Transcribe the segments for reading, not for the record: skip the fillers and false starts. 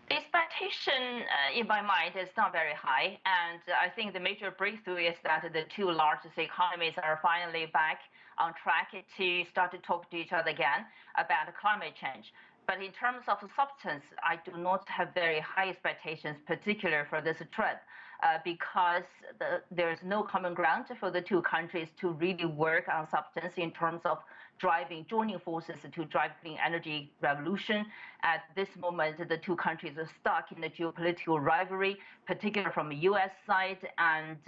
The expectation in my mind is not very high, and I think the major breakthrough is that the two largest economies are finally back on track to start to talk to each other again about climate change. But in terms of substance, I do not have very high expectations, particularly for this trip, because there is no common ground for the two countries to really work on substance in terms of joining forces to drive clean energy revolution. At this moment, the two countries are stuck in a geopolitical rivalry, particularly from the U.S. side, and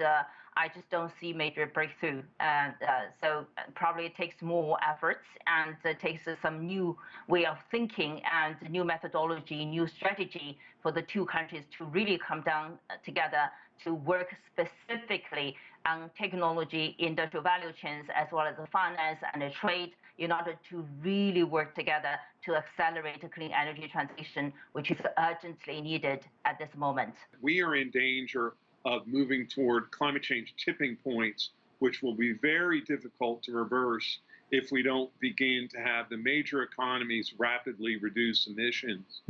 I just don't see major breakthrough. And so probably it takes more efforts, and it takes some new way of thinking and new methodology, new strategy for the two countries to really come down together to work specifically on technology, industrial value chains, as well as the finance and the trade, in order to really work together to accelerate the clean energy transition, which is urgently needed at this moment. We are in danger of moving toward climate change tipping points, which will be very difficult to reverse if we don't begin to have the major economies rapidly reduce emissions.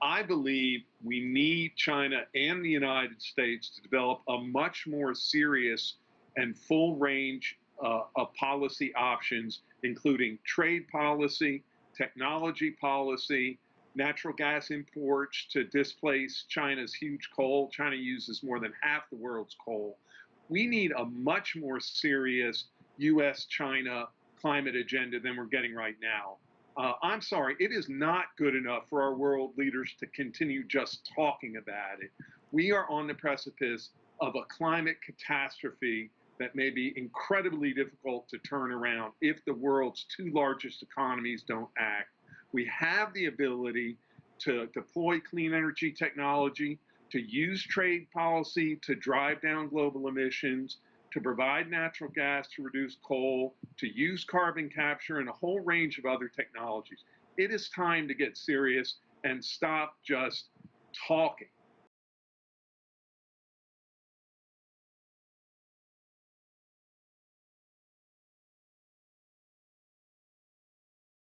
I believe we need China and the United States to develop a much more serious and full range of policy options, including trade policy, technology policy, natural gas imports to displace China's huge coal. China uses more than half the world's coal. We need a much more serious U.S.-China climate agenda than we're getting right now. I'm sorry, it is not good enough for our world leaders to continue just talking about it. We are on the precipice of a climate catastrophe that may be incredibly difficult to turn around if the world's two largest economies don't act. We have the ability to deploy clean energy technology, to use trade policy to drive down global emissions, to provide natural gas to reduce coal, to use carbon capture, and a whole range of other technologies. It is time to get serious and stop just talking.